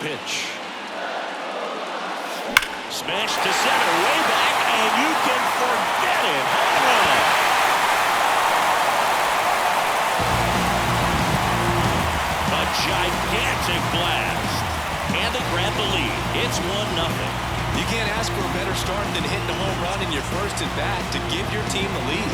pitch. Smash to center, way back, and you can forget it. Home run. A gigantic blast. And they grab the lead. It's 1-0. You can't ask for a better start than hitting a home run in your first at bat to give your team the lead.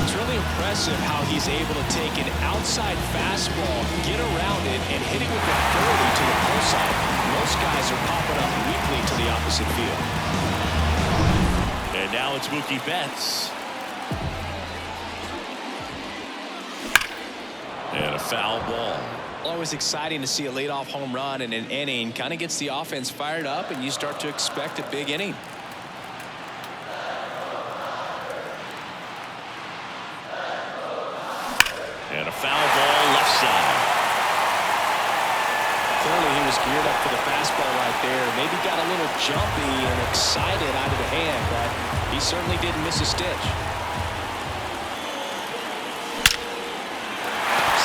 It's really impressive how he's able to take an outside fastball, get around it, and hit it with authority to the pull side. Most guys are popping up weakly to the opposite field. And now it's Mookie Betts. And a foul ball. Always exciting to see a leadoff home run in an inning. Kind of gets the offense fired up, and you start to expect a big inning. And a foul ball left side. Clearly he was geared up for the fastball right there. Maybe got a little jumpy and excited out of the hand, but he certainly didn't miss a stitch.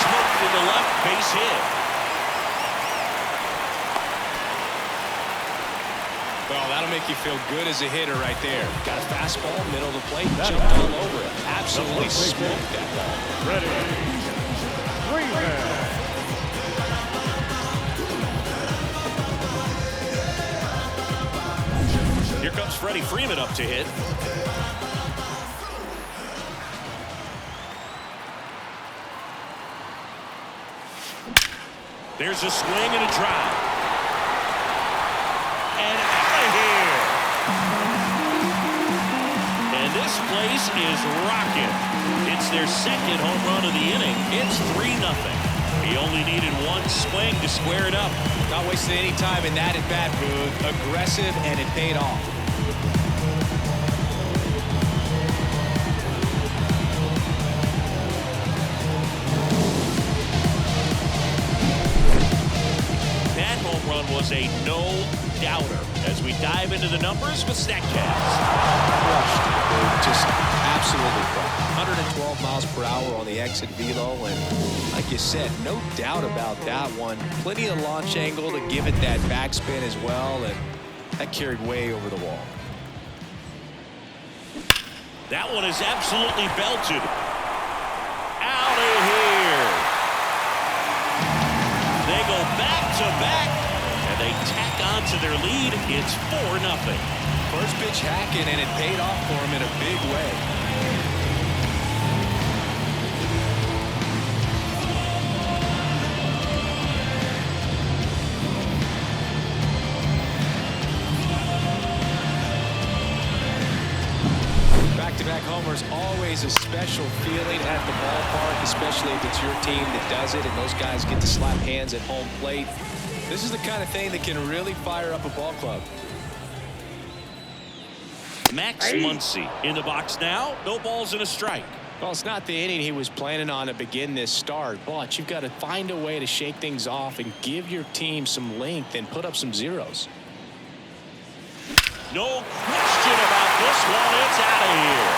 Smoked to the left, base hit. Well, that'll make you feel good as a hitter right there. Got a fastball, middle of the plate, jumped all over it. Absolutely smoked that ball. Ready. Freeman. Here comes Freddie Freeman up to hit. There's a swing and a drive. And out of here. And this place is rocking. It's their second home run of the inning. It's 3-0. He only needed one swing to square it up. Not wasting any time in that at-bat, Boog. Aggressive, and it paid off. That home run was a no-doubter. As we dive into the numbers with StatCast. Crushed. Just absolutely crushed. 112 miles per hour on the exit velo, and like you said, no doubt about that one. Plenty of launch angle to give it that backspin as well, and that carried way over the wall. That one is absolutely belted. Out of here. They go back-to-back, and they tack on to their lead. It's 4-0. First pitch hacking, and it paid off for him in a big way. Back-to-back homers, always a special feeling at the ballpark, especially if it's your team that does it and those guys get to slap hands at home plate. This is the kind of thing that can really fire up a ball club. Max Muncy in the box now. No balls and a strike. Well, it's not the inning he was planning on to begin this start, but you've got to find a way to shake things off and give your team some length and put up some zeros. No question about this one. It's out of here.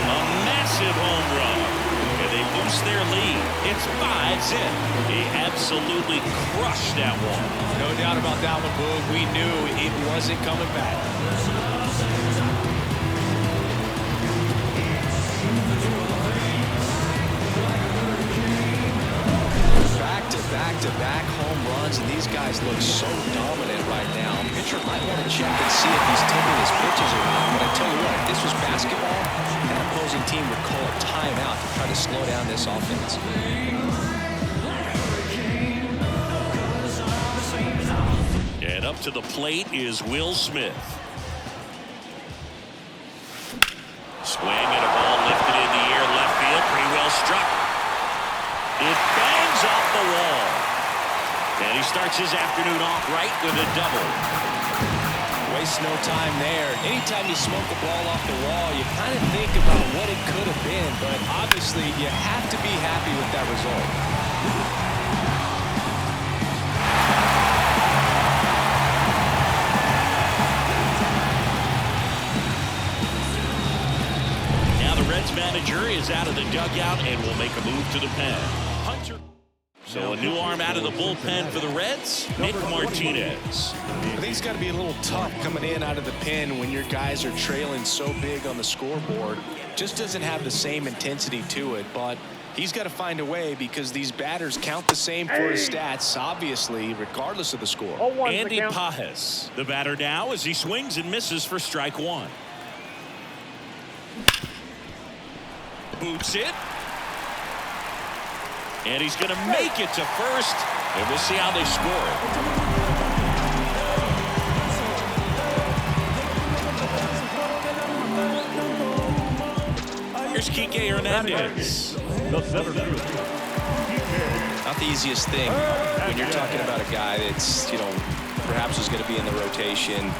A massive home run. And they boost their lead. It's 5-0. He absolutely crushed that one. No doubt about that one, Boog. We knew it wasn't coming back. Back-to-back home runs, and these guys look so dominant right now. Pitcher might want to check and see if he's taking his pitches or not, but I tell you what, if this was basketball, that opposing team would call a timeout to try to slow down this offense. And up to the plate is Will Smith. Swing and a ball lifted in the air, left field, pretty well struck. It bangs off the wall. And he starts his afternoon off right with a double. Waste no time there. Anytime you smoke the ball off the wall, you kind of think about what it could have been, but obviously you have to be happy with that result. manager is out of the dugout and will make a move to the pen. Hunter. So a new arm out of the bullpen for the Reds, Nick Martinez. I think it's got to be a little tough coming in out of the pen when your guys are trailing so big on the scoreboard. Just doesn't have the same intensity to it, but he's got to find a way because these batters count the same for his stats, obviously, regardless of the score. Andy Pajes, the batter now as he swings and misses for strike one. Boots it. And he's going to make it to first. And we'll see how they score it. Here's Kike Hernandez. Not the easiest thing when you're talking about a guy that's, perhaps is going to be in the rotation,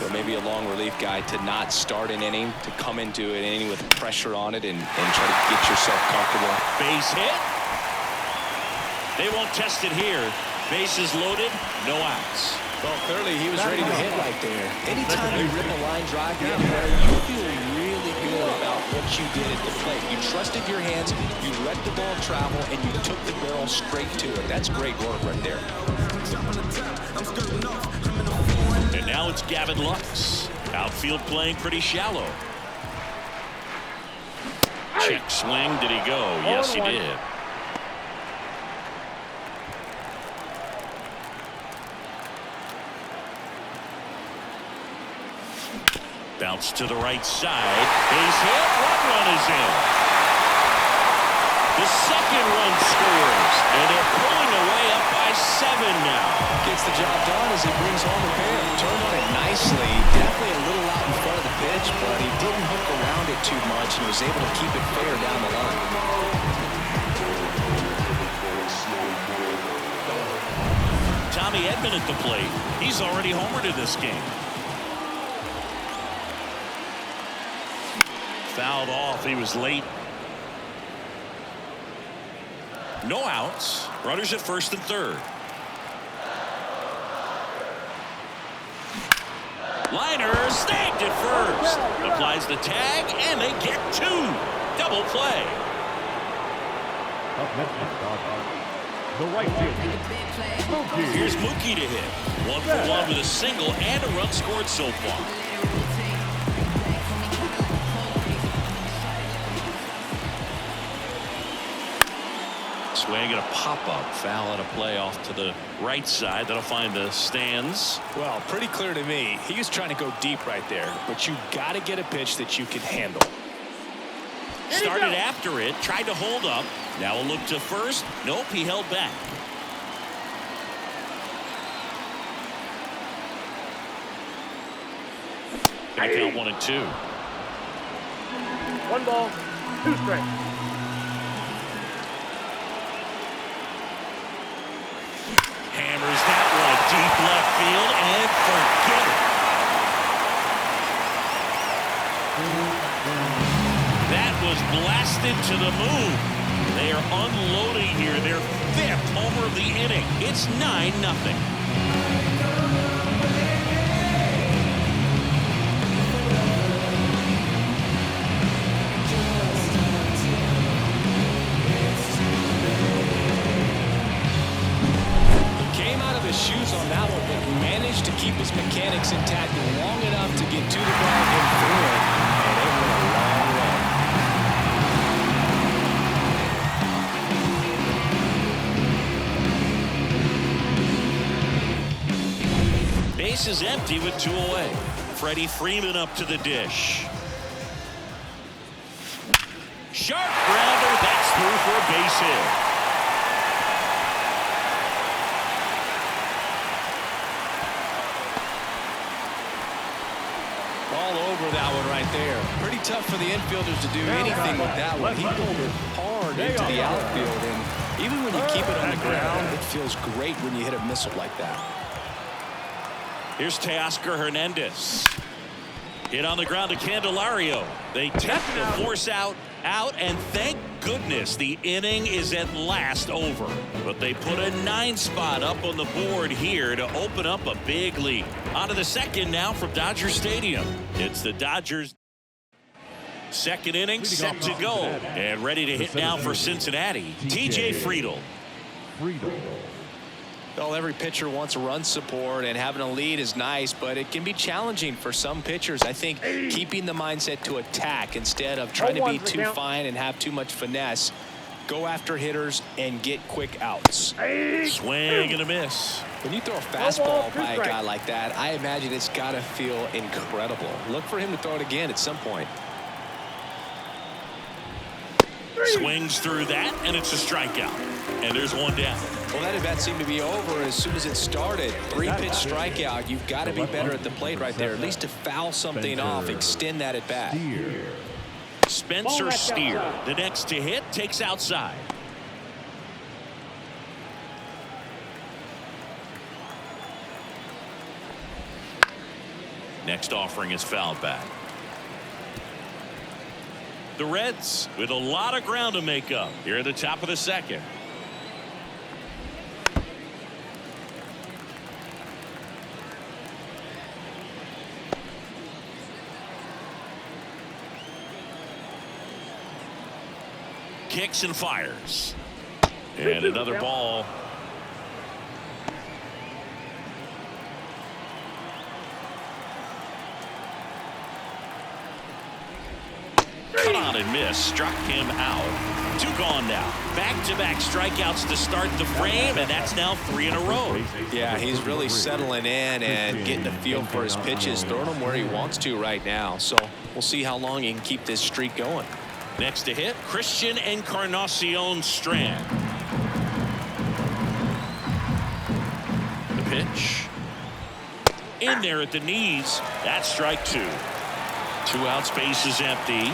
or maybe a long relief guy, to not start an inning, to come into an inning with pressure on it and try to get yourself comfortable. Base hit. They won't test it here. Bases loaded, no outs. Well, clearly he was ready to hit right there. Anytime you rip a line drive the other way, you feel really good about what you did at the plate. You trusted your hands, you let the ball travel, and you took the barrel straight to it. That's great work right there. And now it's Gavin Lux. Outfield playing pretty shallow. Check swing. Did he go? Yes, he did. Bounce to the right side. Base hit. One run is in. The second run scores. And they're pulling away up by 7 now. Gets the job done as he brings home the pair. Turned on it nicely. Definitely a little out in front of the pitch, but he didn't hook around it too much and was able to keep it fair down the line. Tommy Edman at the plate. He's already homered in this game. Fouled off. He was late. No outs. Runners at first and third. Liner snagged at first. Applies the tag, and they get 2. Double play. The right field. Here's Mookie to hit. 1 for 1 with a single and a run scored so far. Swing and a pop-up. Foul and a play off to the right side. That'll find the stands. Well, pretty clear to me. He was trying to go deep right there, but you got to get a pitch that you can handle. Started after it. Tried to hold up. Now a look to first. Nope, he held back. Gonna count 1 and 2. 1 ball, 2 strikes. Hammers that one deep left field and forget it. That was blasted to the moon. They are unloading here. Their 5th homer of the inning. It's 9-0. Shoes on that one, but managed to keep his mechanics intact long enough to get to the ball and through it, and it went a long way. Base is empty with 2 away. Freddie Freeman up to the dish. Sharp grounder. That's through for a base hit. That one right there. Pretty tough for the infielders to do anything with that one. He pulled it hard into the outfield, and even when you keep it on the ground, it feels great when you hit a missile like that. Here's Teoscar Hernandez. Hit on the ground to Candelario. They take the force out, and thank goodness the inning is at last over. But they put a 9 spot up on the board here to open up a big lead. On to the second now from Dodger Stadium. It's the Dodgers. Second inning set to go. And ready to hit now for Cincinnati. TJ Friedl. Well, every pitcher wants run support, and having a lead is nice, but it can be challenging for some pitchers. I think keeping the mindset to attack instead of trying to be too fine and have too much finesse. Go after hitters and get quick outs. Swing and a miss. When you throw a fastball by a guy like that, I imagine it's got to feel incredible. Look for him to throw it again at some point. Swings through that, and it's a strikeout. And there's one down. Well, that at-bat seemed to be over as soon as it started. 3-pitch strikeout. You've got to be better at the plate right there, at least to foul something off, extend that at-bat. Spencer Steer, the next to hit, takes outside. Next offering is fouled back. The Reds with a lot of ground to make up here at the top of the second. Kicks and fires. And another ball. Cut on and miss. Struck him out. 2 gone now. Back-to-back strikeouts to start the frame, and that's now 3 in a row. Yeah, he's really settling in and getting a feel for his pitches, throwing them where he wants to right now. So we'll see how long he can keep this streak going. Next to hit, Christian Encarnacion Strand. The pitch. In there at the knees. That's strike 2. 2 out, space is empty.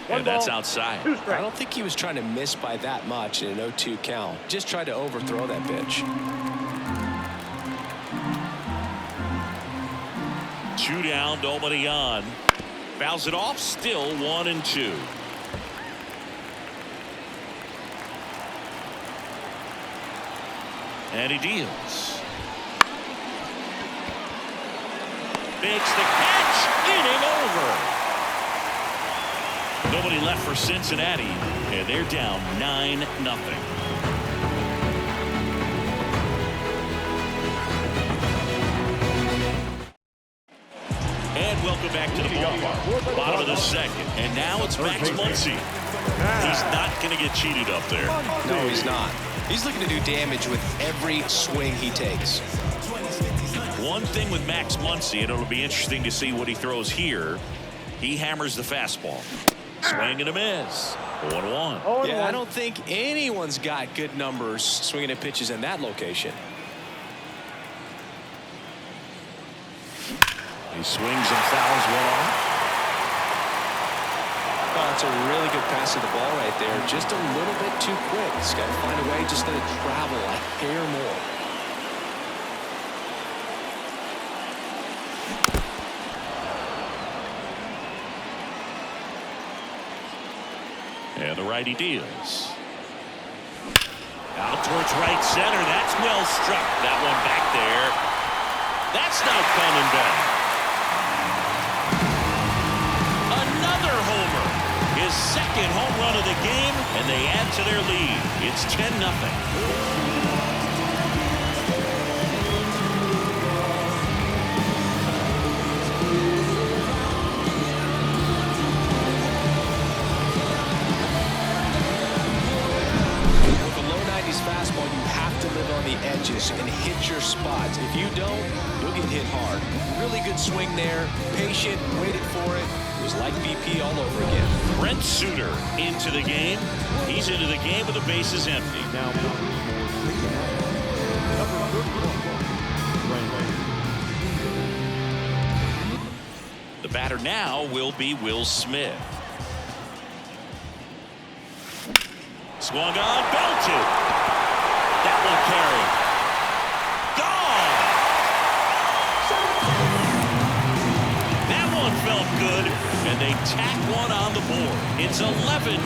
And that's outside. I don't think he was trying to miss by that much in an 0-2 count. Just tried to overthrow that pitch. 2 down, nobody on. Fouls it off, still 1-2. And he deals. Makes the catch. Inning over. Nobody left for Cincinnati, and they're down 9-0. And welcome back to the ballpark. Bottom of the second, and now it's Max Muncy. He's not going to get cheated up there. No, he's not. He's looking to do damage with every swing he takes. One thing with Max Muncy, and it'll be interesting to see what he throws here. He hammers the fastball. Swing and a miss. 1-1. Yeah, I don't think anyone's got good numbers swinging at pitches in that location. He swings and fouls one off. Oh, it's a really good pass to the ball right there. Just a little bit too quick. He's got to find a way just let it travel a hair more. And the righty deals. Out towards right center. That's well struck. That one back there. That's not coming back. Another homer. His second home run of the game, and they add to their lead. It's 10-0. Fastball, you have to live on the edges and hit your spots. If you don't, you'll get hit hard. Really good swing there. Patient, waited for it. It was like BP all over again. Brent Suter into the game. He's into the game with the bases empty. Now, the batter now will be Will Smith. Swung on, belted. That one carried. Gone. That one felt good, and they tack one on the board. It's 11-0.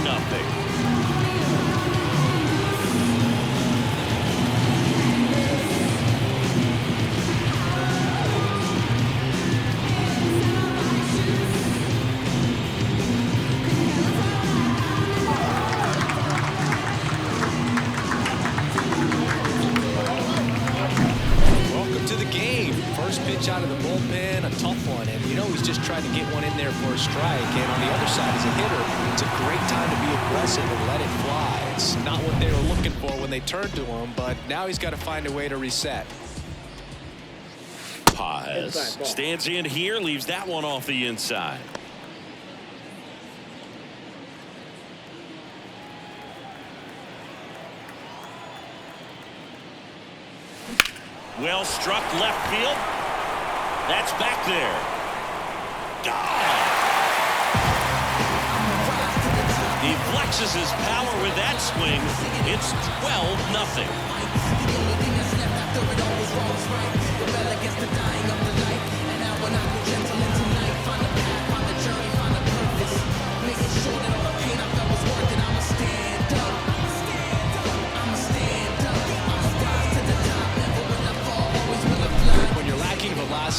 to the game. First pitch out of the bullpen, a tough one. And, you know, he's just trying to get one in there for a strike. And on the other side, as a hitter, it's a great time to be aggressive and let it fly. It's not what they were looking for when they turned to him, but now he's got to find a way to reset. Paz stands in here, leaves that one off the inside. Well struck left field. That's back there. God. He flexes his power with that swing. It's 12-0.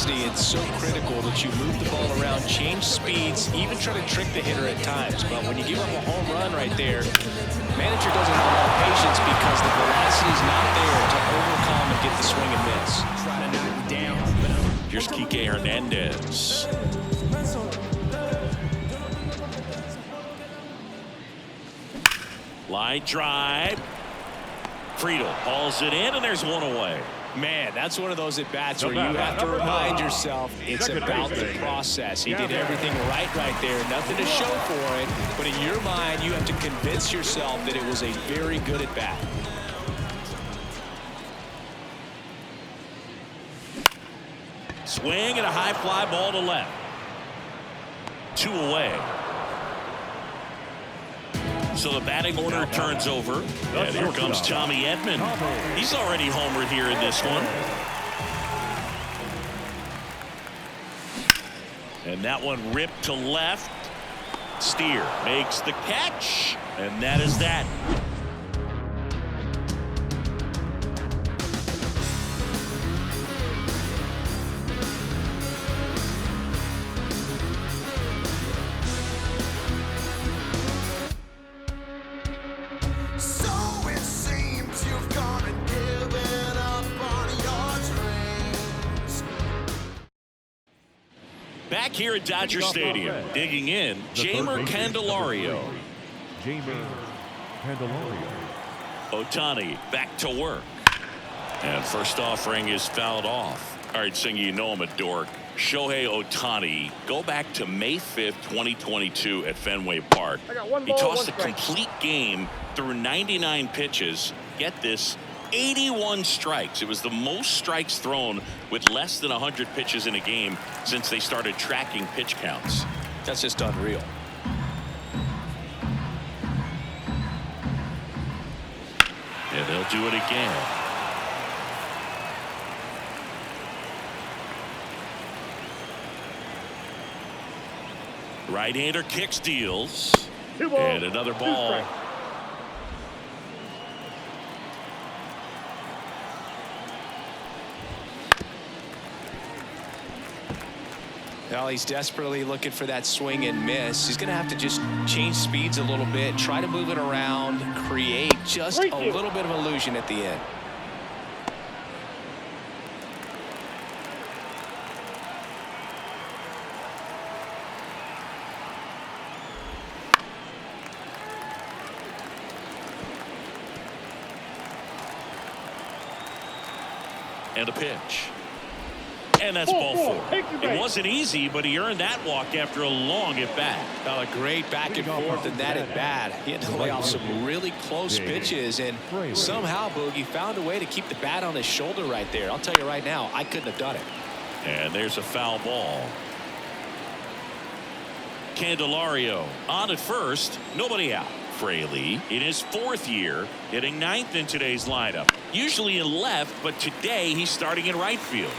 It's so critical that you move the ball around, change speeds, even try to trick the hitter at times. But when you give him a home run right there, the manager doesn't have a lot of patience because the velocity is not there to overcome and get the swing and miss. Try to knock him down. Here's Kike Hernandez. Line drive. Friedel hauls it in, and there's one away. Man, that's one of those at-bats where you have to remind yourself it's about the process. He did everything right there. Nothing to show for it. But in your mind, you have to convince yourself that it was a very good at-bat. Swing and a high fly ball to left. 2 away. So the batting order turns over. And here comes Tommy Edman. He's already homered here in this one. And that one ripped to left. Steer makes the catch. And that is that. Back here at Dodger Stadium, digging in, Jeimer Candelario. Jeimer Candelario. Ohtani back to work. And first offering is fouled off. All right, Singy, you know I'm a dork. Shohei Ohtani, go back to May 5th, 2022 at Fenway Park. He tossed a complete game through 99 pitches. Get this, 81 strikes. It was the most strikes thrown with less than 100 pitches in a game since they started tracking pitch counts. That's just unreal. And they'll do it again. Right-hander kicks, deals. And another ball. Well, he's desperately looking for that swing and miss. He's going to have to just change speeds a little bit, try to move it around, create just a little bit of illusion at the end. And a pitch. And that's ball 4. It wasn't easy, but he earned that walk after a long at-bat. A great back and forth in that at-bat. He had to lay off some really close pitches, and somehow Boogie found a way to keep the bat on his shoulder right there. I'll tell you right now, I couldn't have done it. And there's a foul ball. Candelario on at first, nobody out. Fraley in his 4th year, hitting 9th in today's lineup. Usually in left, but today he's starting in right field.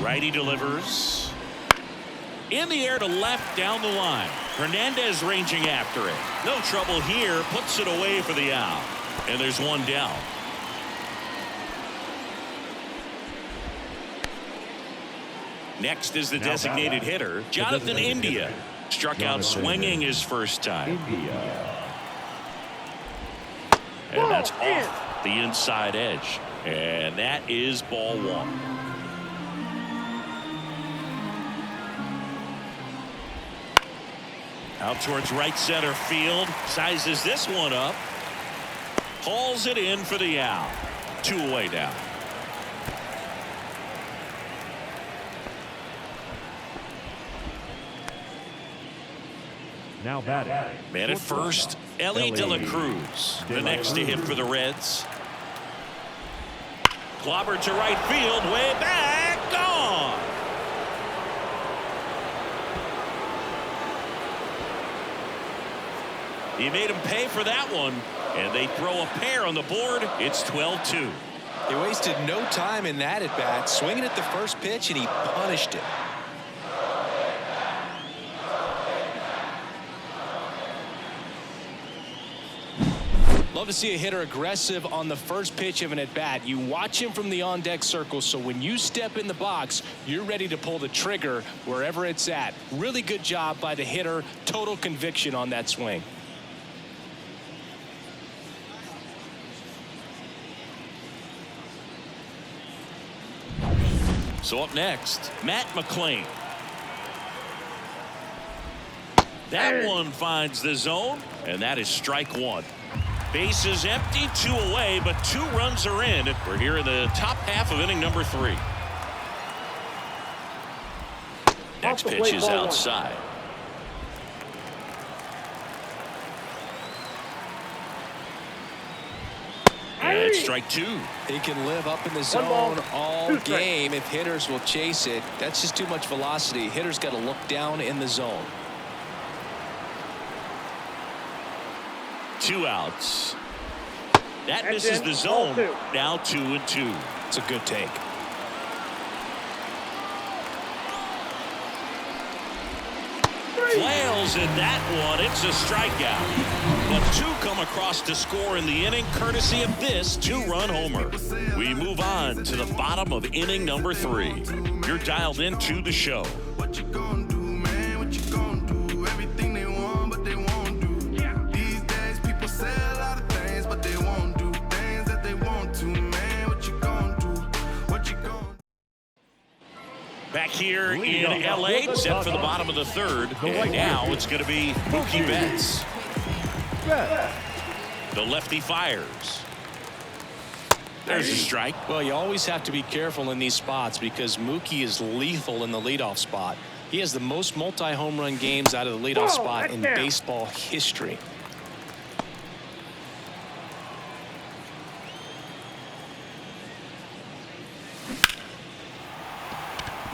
Righty delivers. In the air to left down the line. Hernandez ranging after it. No trouble here. Puts it away for the out. And there's one down. Next is the designated hitter, Jonathan India. Struck out swinging his first time. And that's off. the inside edge. And that is ball one. Out towards right center field. Sizes this one up. Hauls it in for the out. 2 away now. Now batting. Man at first, Ellie De La Cruz. The next to hit for the Reds. Clobbered to right field, way back, gone. He made him pay for that one, and they throw a pair on the board. It's 12-2. They wasted no time in that at bat, swinging at the first pitch, and he punished it. Love to see a hitter aggressive on the first pitch of an at-bat. You watch him from the on-deck circle, so when you step in the box, you're ready to pull the trigger wherever it's at. Really good job by the hitter. Total conviction on that swing. So up next, Matt McClain. That one finds the zone, and that is strike one. Bases empty, 2 away, but 2 runs are in. We're here in the top half of inning number 3. Next pitch is outside. And strike 2. He can live up in the zone all game if hitters will chase it. That's just too much velocity. Hitters got to look down in the zone. 2 outs. That misses the zone. Now 2-2. It's a good take. Flails in that one. It's a strikeout. But 2 come across to score in the inning, courtesy of this 2-run homer. We move on to the bottom of inning number 3. You're dialed into the show. What you gonna do, man? What you gonna do? Everything they want, but they won't do. These days, people say a lot of things, but they won't do things that they want to, man. What you gonna do? What you gonna do? Back here in L.A., set for the bottom of the 3rd. And now it's going to be Mookie Betts. The lefty fires. There's a strike. Well, you always have to be careful in these spots because Mookie is lethal in the leadoff spot. He has the most multi-home run games out of the leadoff spot in baseball history.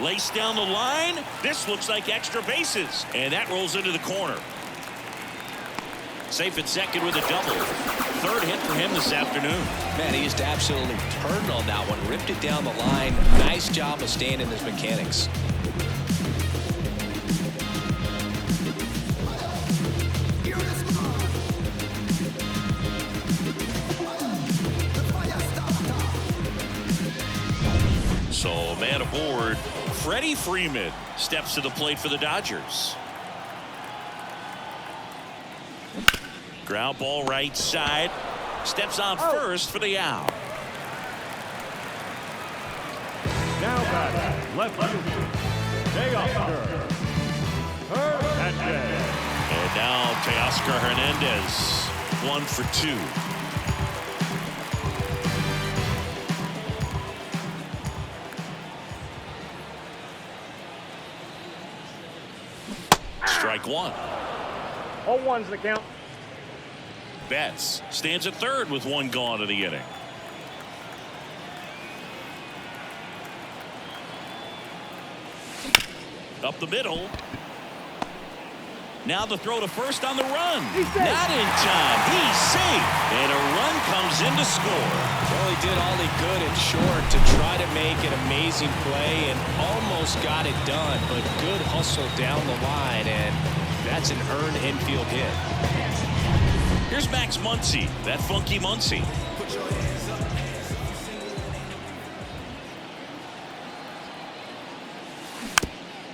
Laced down the line. This looks like extra bases. And that rolls into the corner. Safe at second with a double. 3rd hit for him this afternoon. Man, he just absolutely turned on that one. Ripped it down the line. Nice job of staying in his mechanics. So, man aboard. Freddie Freeman steps to the plate for the Dodgers. Ground ball right side. Steps on first for the out. Now batting. Left fielder. Teoscar Hernandez. And now Teoscar Hernandez. 1 for 2. Strike 1. All ones the count. Betts stands at 3rd with 1 gone in the inning. Up the middle. Now the throw to first on the run. Not in time. He's safe. And a run comes in to score. Well, he did all he could in short to try to make an amazing play and almost got it done, but good hustle down the line, and that's an earned infield hit. Here's Max Muncy, that funky Muncy.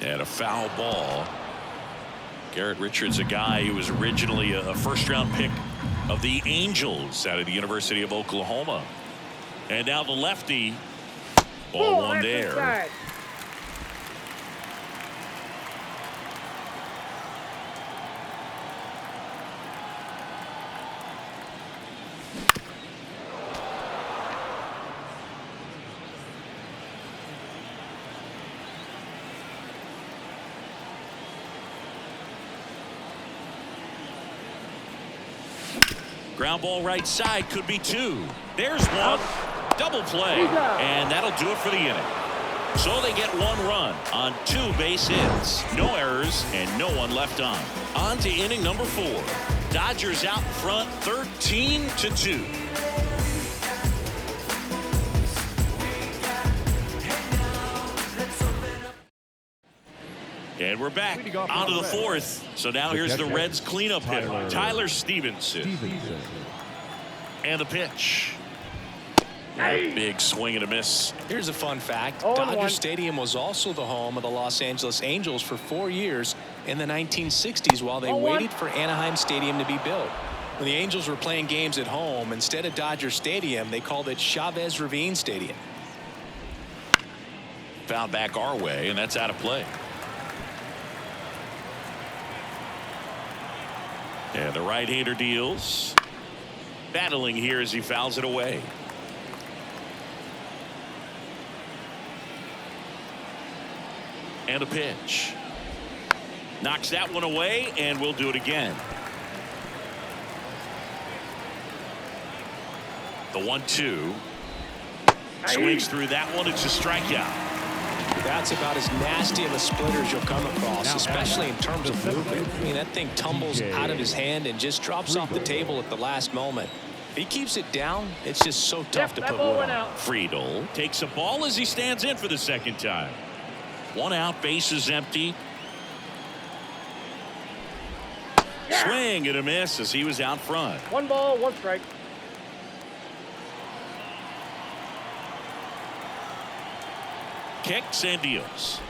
And a foul ball. Garrett Richards, a guy who was originally a first-round pick of the Angels out of the University of Oklahoma. And now the lefty. Ball one there. Inside. Ground ball right side, could be two. There's one. Double play. And that'll do it for the inning. So they get one run on 2 base hits. No errors and no one left on. On to inning number 4. Dodgers out in front 13-2. And we're back onto the 4th. So now here's the Reds cleanup hitter, Tyler Stevenson. And the pitch. Big swing and a miss. Here's a fun fact. 0-1. Dodger Stadium was also the home of the Los Angeles Angels for 4 years in the 1960s while they 0-1. waited for Anaheim Stadium to be built. When the Angels were playing games at home, instead of Dodger Stadium, they called it Chavez Ravine Stadium. Found back our way, and that's out of play. And the right-hander deals. Battling here as he fouls it away. And a pitch. Knocks that one away, and we'll do it again. The 1-2. Swings through that one. It's a strikeout. That's about as nasty of a splitter as you'll come across, especially in terms of movement. I mean, that thing tumbles out of his hand and just drops off the table at the last moment. If he keeps it down, it's just so tough to put wood on. Friedel takes a ball as he stands in for the second time. 1 out, bases empty. Swing and a miss as he was out front. 1 ball, 1 strike. Kicks and deals.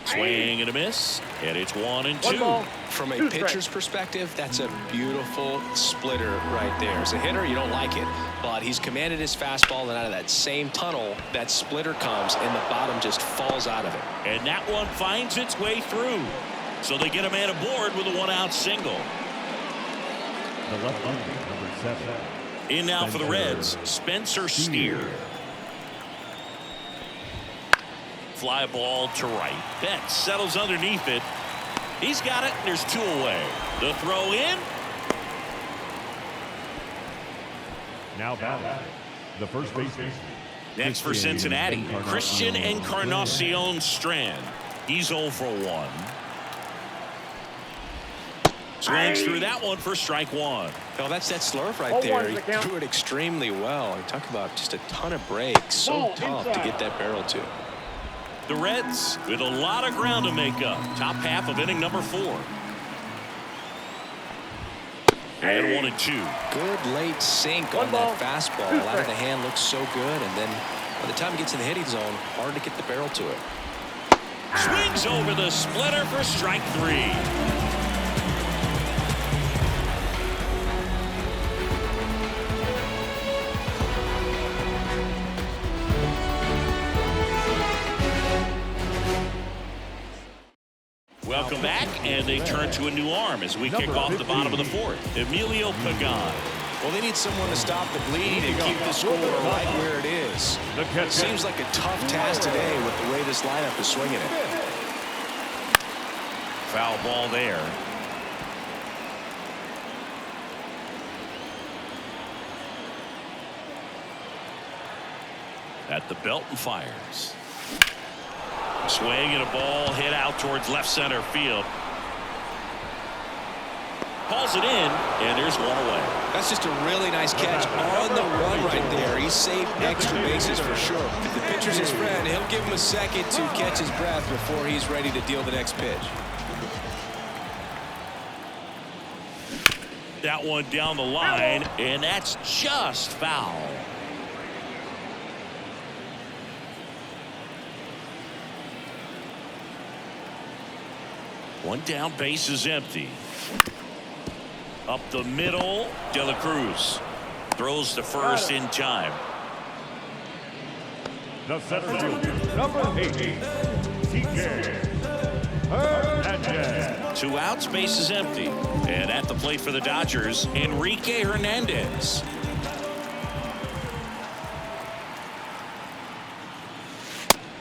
Swing and a miss, and it's 1-2. 1 ball. From a 2 pitcher's strikes. perspective, that's a beautiful splitter right there. As a hitter, you don't like it, but he's commanded his fastball, and out of that same tunnel, that splitter comes, and the bottom just falls out of it. And that one finds its way through. So they get a man aboard with a 1-out single. The left-hander, number 7. In now for the Reds, Spencer Steer. Fly ball to right. Betts settles underneath it. He's got it. There's 2 away. The throw in. Now batting, the first baseman. Next for Cincinnati, Christian Encarnacion Strand. He's 0 for 1. Swings through that one for strike 1. Oh, that's that slurve right there. He threw it extremely well. You talk about just a ton of breaks. So tough to get that barrel to. The Reds with a lot of ground to make up. Top half of inning number 4. And 1-2. Good late sink on that fastball. Out of the hand looks so good, and then by the time it gets in the hitting zone, hard to get the barrel to it. Swings over the splitter for strike 3. Welcome back, and they turn to a new arm as we kick off the bottom of the 4th. Emilio Pagan. Well, they need someone to stop the bleeding and keep the score right where it is. It seems like a tough task today with the way this lineup is swinging it. Foul ball there. At the belt and fires. Swing and a ball hit out towards left center field. Hauls it in, and there's 1 away. That's just a really nice catch on the run right there. He saved extra bases for sure. If the pitcher's his friend, he'll give him a second to catch his breath before he's ready to deal the next pitch. That one down the line, and that's just foul. One down, base is empty. Up the middle, De La Cruz throws to first in time. The center fielder, number 8, TJ Hernandez. 2 outs, base is empty. And at the plate for the Dodgers, Enrique Hernandez.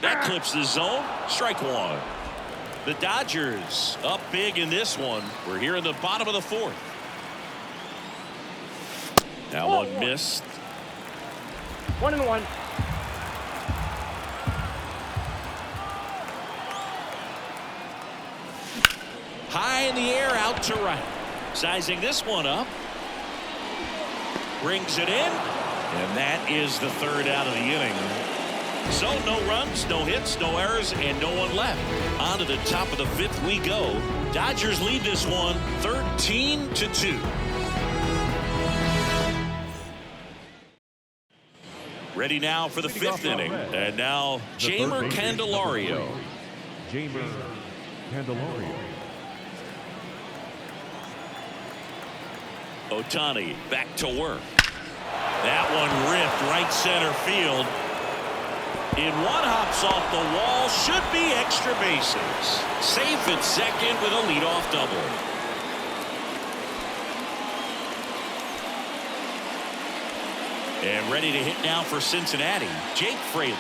That clips the zone. Strike one. The Dodgers up big in this one. We're here in the bottom of the 4th. Now one missed. 1-1. High in the air, out to right. Sizing this one up. Brings it in. And that is the 3rd out of the inning. So no runs, no hits, no errors, and no one left. On to the top of the 5th we go. Dodgers lead this one 13-2. Ready now for the 5th inning. And now Jeimer Candelario. Jeimer Candelario. Ohtani back to work. That one ripped right center field. In one hops off the wall, should be extra bases. Safe at second with a leadoff double. And ready to hit now for Cincinnati, Jake Fraley.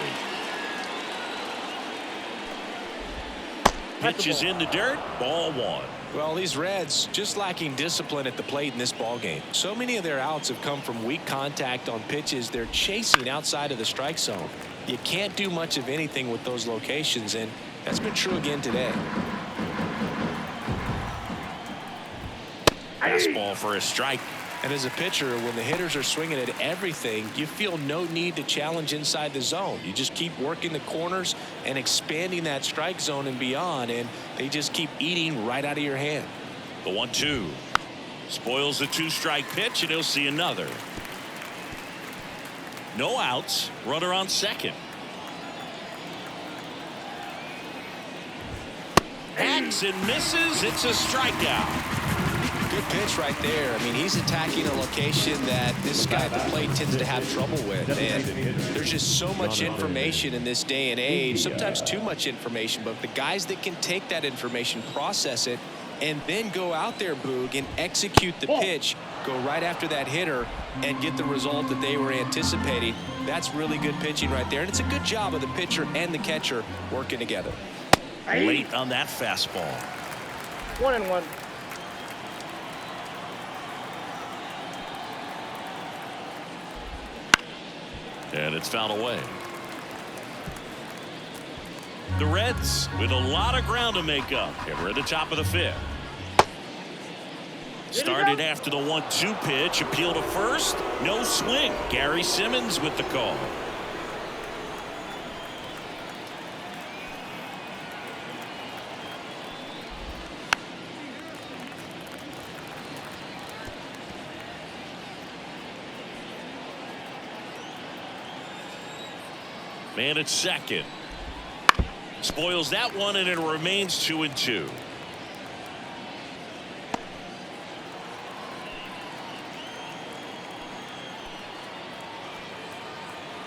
Pitch is in the dirt, ball 1. Well, these Reds just lacking discipline at the plate in this ball game. So many of their outs have come from weak contact on pitches they're chasing outside of the strike zone. You can't do much of anything with those locations, and that's been true again today. Fastball for a strike. And as a pitcher, when the hitters are swinging at everything, you feel no need to challenge inside the zone. You just keep working the corners and expanding that strike zone and beyond, and they just keep eating right out of your hand. The 1-2 spoils the 2-strike pitch, and he'll see another. No outs, runner on second. Hacks and misses. It's a strikeout. Good pitch right there. I mean, he's attacking a location that this guy at the plate tends to have trouble with. And there's just so much information in this day and age, sometimes too much information. But the guys that can take that information, process it, and then go out there, Boog, and execute the pitch, go right after that hitter, and get the result that they were anticipating, that's really good pitching right there. And it's a good job of the pitcher and the catcher working together. Late on that fastball. 1-1. And it's fouled away. The Reds with a lot of ground to make up. And we're at the top of the 5th. Started after the 1-2 pitch. Appeal to first. No swing. Gary Simmons with the call. Man at second. Spoils that one, and it remains 2-2.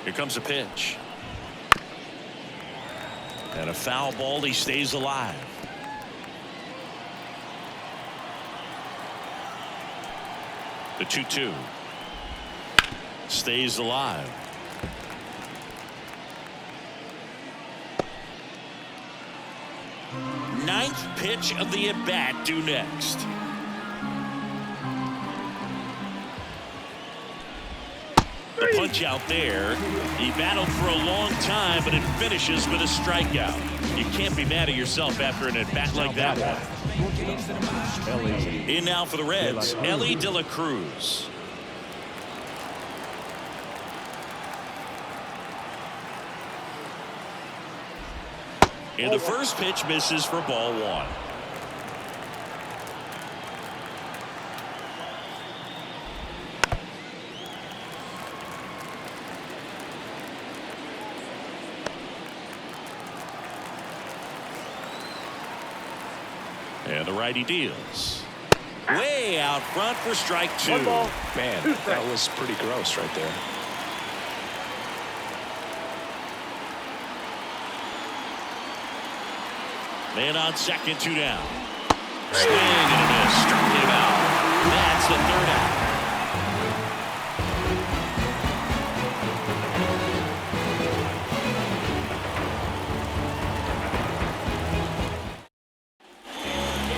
Here comes a pitch. And a foul ball. He stays alive. The 2-2. Stays alive. Ninth pitch of the at-bat due next. The punch out there. He battled for a long time, but it finishes with a strikeout. You can't be mad at yourself after an at-bat like that one. In now for the Reds, Ellie De La Cruz. And the first pitch misses for ball 1. And the righty deals. Way out front for strike 2. 1 ball. Man, 2 strikes. that was pretty gross right there. Man on second, 2 down. Swing and a miss. Struck him out. That's the 3rd out.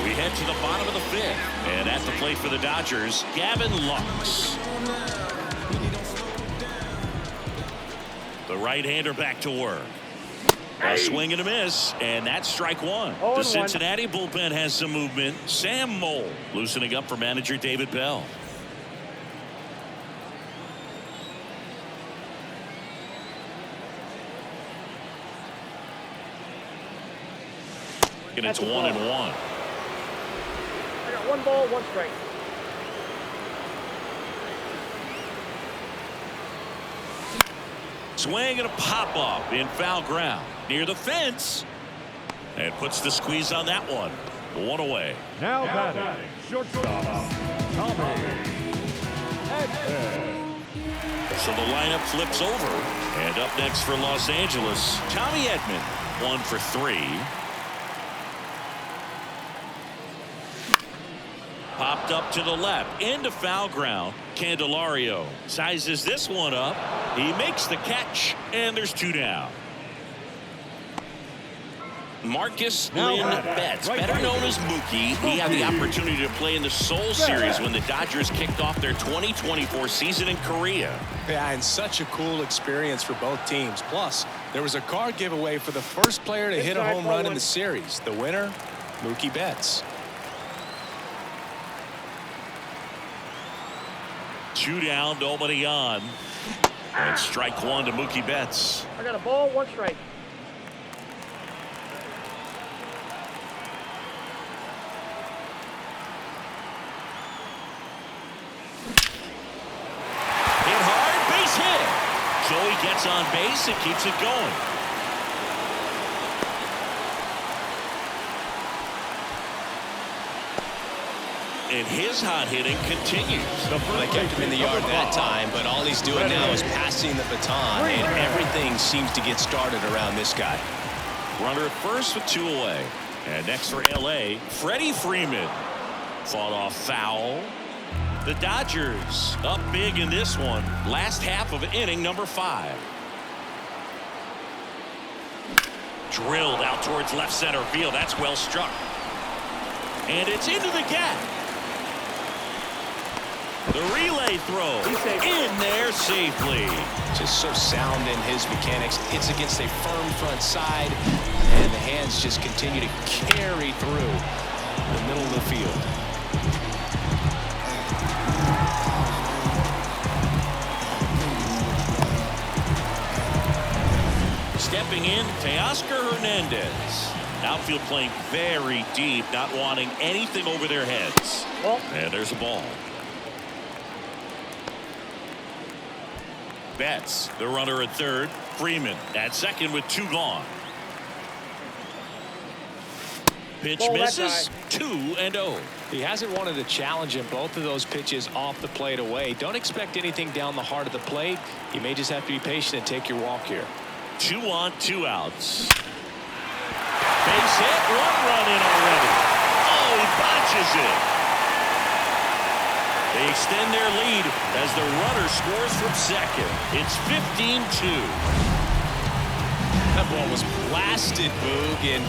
We head to the bottom of the 5th. And at the plate for the Dodgers, Gavin Lux. The right-hander back to work. A swing and a miss, and that's strike 1. The Cincinnati bullpen has some movement. Sam Mole loosening up for manager David Bell. And it's 1-1. I got 1 ball, 1 strike. Swing and a pop-up in foul ground near the fence. And puts the squeeze on that one. 1 away. Now batting, shortstop, Tommy Edman. So the lineup flips over. And up next for Los Angeles, Tommy Edman, 1 for 3. Popped up to the left, into foul ground. Candelario sizes this one up. He makes the catch, and there's 2 down. Marcus Lynn Betts, better known as Mookie. He had the opportunity to play in the Seoul Series when the Dodgers kicked off their 2024 season in Korea. Yeah, and such a cool experience for both teams. Plus, there was a card giveaway for the first player to hit a home run in the series. The winner, Mookie Betts. 2 down, nobody on. And strike 1 to Mookie Betts. I got a ball, 1 strike. Hit hard, base hit. Joey gets on base and keeps it going. And his hot hitting continues. They kept him in the yard that time, but all he's doing now is passing the baton, and everything seems to get started around this guy. Runner at first with 2 away. And next for L.A., Freddie Freeman. Fought off foul. The Dodgers up big in this one. Last half of inning number 5. Drilled out towards left center field. That's well struck. And it's into the gap. The relay throw in there safely. Just so sound in his mechanics. Hits against a firm front side, and the hands just continue to carry through the middle of the field. Stepping in, Teoscar Hernandez. Outfield playing very deep, not wanting anything over their heads. And there's a ball. Betts, the runner at third. Freeman at second with 2 gone. Pitch misses. 2-0. He hasn't wanted a challenge in both of those pitches off the plate away. Don't expect anything down the heart of the plate. You may just have to be patient and take your walk here. 2 on, 2 outs. Base hit, 1 run in already. Oh, he botches it. They extend their lead as the runner scores from second. It's 15-2. That ball was blasted, Boog, and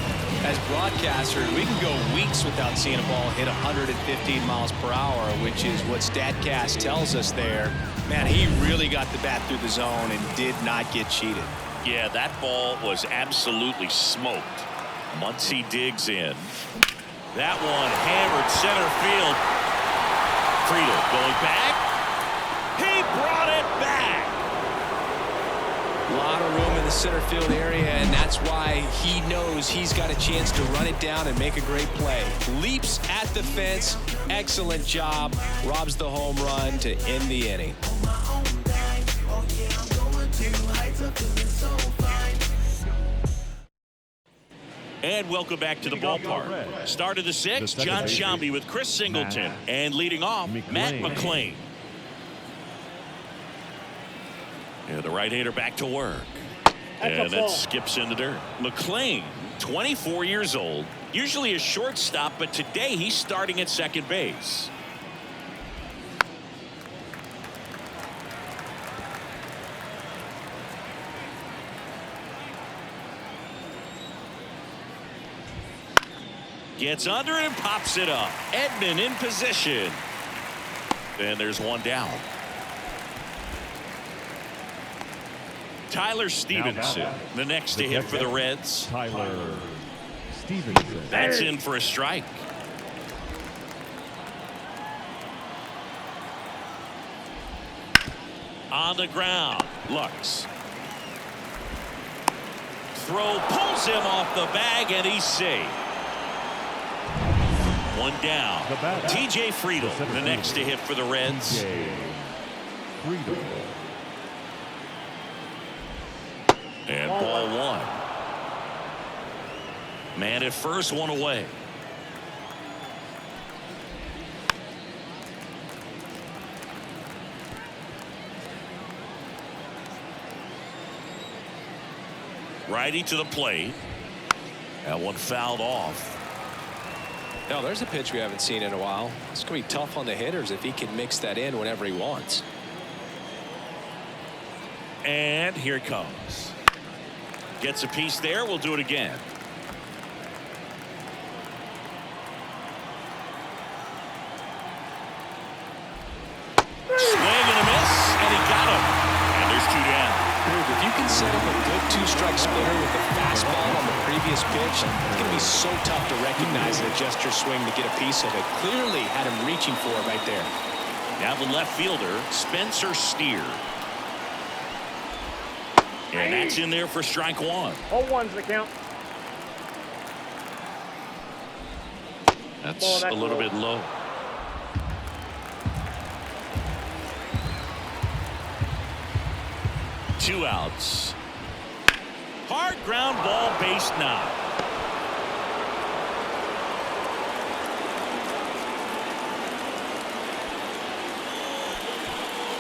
as broadcasters, we can go weeks without seeing a ball hit 115 miles per hour, which is what StatCast tells us there. Man, he really got the bat through the zone and did not get cheated. Yeah, that ball was absolutely smoked. Muncy digs in. That one hammered center field. Friedel going back. He brought it back. A lot of room in the center field area, and that's why he knows he's got a chance to run it down and make a great play. Leaps at the fence. Excellent job. Robs the home run to end the inning. And welcome back to the ballpark. Start of the sixth, John Shambi with Chris Singleton. And leading off, Matt McClain. Yeah, the right-hander back to work. And that skips in the dirt. McClain, 24 years old, usually a shortstop, but today he's starting at second base. Gets under it and pops it up. Edman in position. And there's one down. Tyler Stevenson, the next to hit for the Reds. Tyler Stevenson. That's in for a strike. On the ground, Lux. Throw pulls him off the bag, and he's safe. One down. TJ Friedel, the next to hit for the Reds. Friedel. And ball one. Man at first, one away. Righty to the plate. That one fouled off. No, there's a pitch we haven't seen in a while. It's going to be tough on the hitters if he can mix that in whenever he wants. And here it comes. Gets a piece there. We'll do it again. Swing and a miss, and he got him. And there's two down. If you can set up a good two-strike splitter with the fastball on the previous pitch, it's going to be so tough to recognize and adjust your swing to get a piece of it. Clearly had him reaching for it right there. Now the left fielder, Spencer Steer. And that's in there for strike one. 0-1's the count. That's a little bit low. Two outs. Hard ground ball, base knock.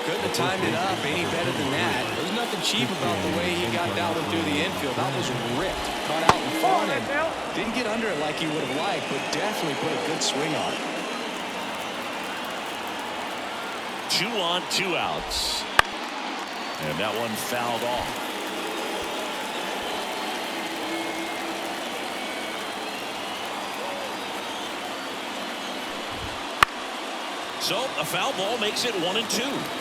Couldn't have timed it up any better than that. There's nothing cheap about the way he got down and through the infield. That was ripped. Caught out in front and didn't get under it like he would have liked, but definitely put a good swing on it. 2 on, 2 outs. And that one fouled off. So a foul ball makes it 1-2.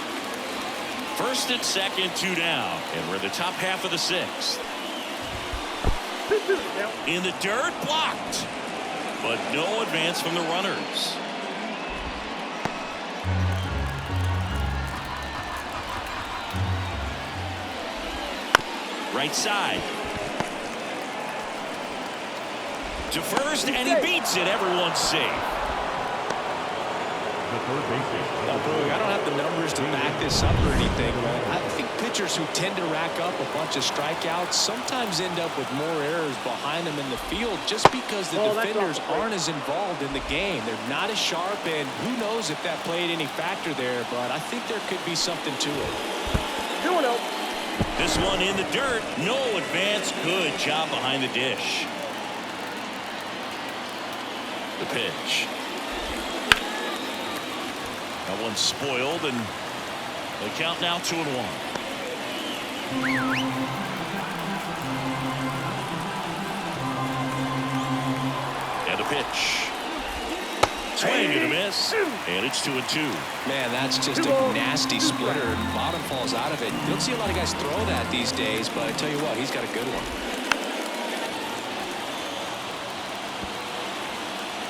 First and second, 2 down. And we're in the top half of the sixth. In the dirt, blocked. But no advance from the runners. Right side. To first, and he beats it. Everyone's safe. I don't have the numbers to back this up or anything, but I think pitchers who tend to rack up a bunch of strikeouts sometimes end up with more errors behind them in the field just because the defenders aren't as involved in the game. They're not as sharp, and who knows if that played any factor there, but I think there could be something to it. 2-0. This one in the dirt. No advance. Good job behind the dish. The pitch. That one's spoiled, and the count now 2-1. And a pitch. Swing and a miss, and it's 2-2. Man, that's just a nasty splitter. Bottom falls out of it. You don't see a lot of guys throw that these days, but I tell you what, he's got a good one.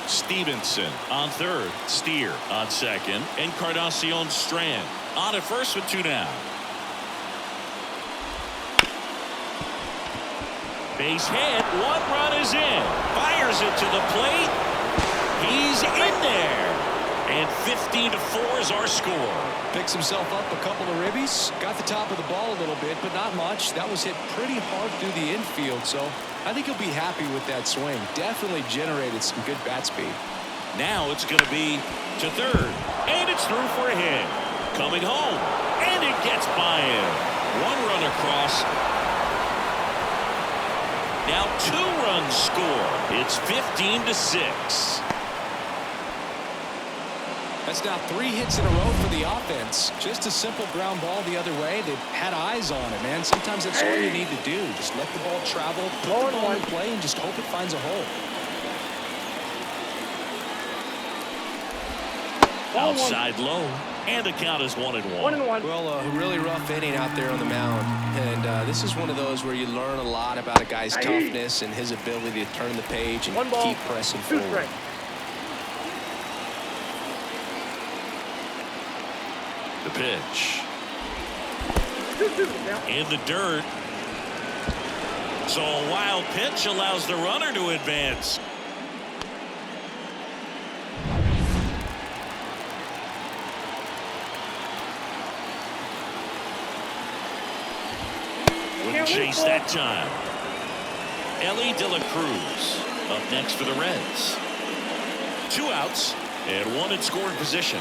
Stevenson on third, Steer on second, Encarnacion Strand on at first with 2 down. Base hit, 1 run is in. Fires it to the plate. He's in there. And 15-4 is our score. Picks himself up a couple of ribbies. Got the top of the ball a little bit, but not much. That was hit pretty hard through the infield, so I think he'll be happy with that swing. Definitely generated some good bat speed. Now it's going to be to third. And it's through for a hit. Coming home. And it gets by him. One run across. Now 2 runs score. It's 15-6. That's now 3 hits in a row for the offense. Just a simple ground ball the other way. They've had eyes on it, man. Sometimes that's all you need to do. Just let the ball travel, put the ball in play, and just hope it finds a hole. Outside low. And the count is 1-1. 1-1. Well, a really rough inning out there on the mound. And this is one of those where you learn a lot about a guy's toughness and his ability to turn the page and keep pressing forward. The pitch. In the dirt. So a wild pitch allows the runner to advance. Wouldn't chase that time. Ellie De La Cruz up next for the Reds. 2 outs and 1 in scoring position.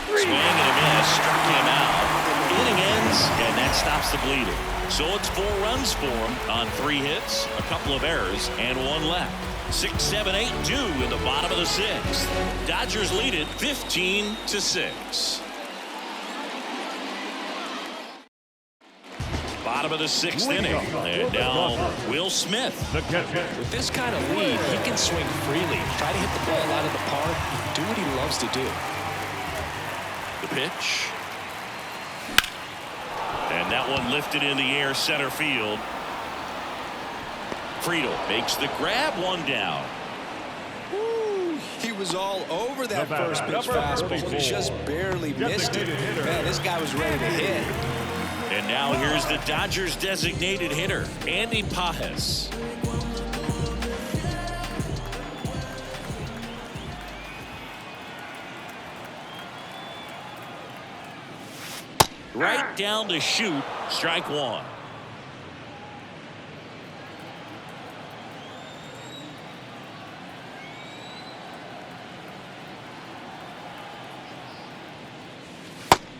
Swing and a miss, struck him out. Inning ends, and that stops the bleeding. So it's 4 runs for him on 3 hits, a couple of errors, and 1 left. 6, 7, 8, 2 in the bottom of the 6th. Dodgers lead it 15-6. Bottom of the 6th inning, and now Will Smith. With this kind of lead, he can swing freely, try to hit the ball out of the park, do what he loves to do. The pitch. And that one lifted in the air center field. Friedel makes the grab, 1 down. Woo, he was all over that first pitch fastball. Just barely missed it. Man, this guy was ready to hit. And now here's the Dodgers designated hitter, Andy Pages. Right down the chute, strike 1.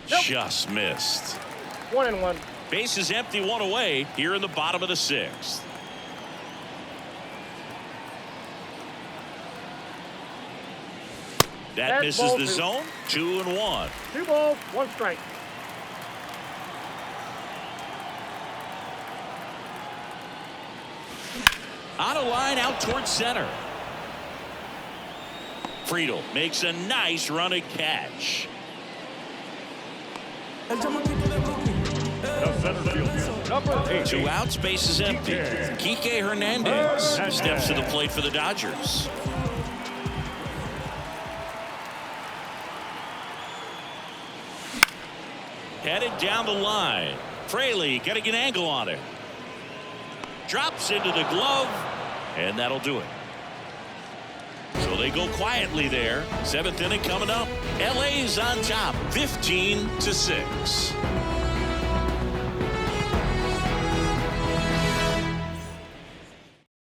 Just missed. 1-1. Base is empty, 1 away here in the bottom of the 6th. That misses the zone. 2-1. 2 balls, 1 strike. On a line out towards center. Friedel makes a nice running catch. The center fielder, number 8. 2 outs, base is empty. Kike Hernandez steps to the plate for the Dodgers. Headed down the line. Fraley getting an angle on it. Drops into the glove, and that'll do it. So they go quietly there. 7th inning coming up. LA's on top, 15-6.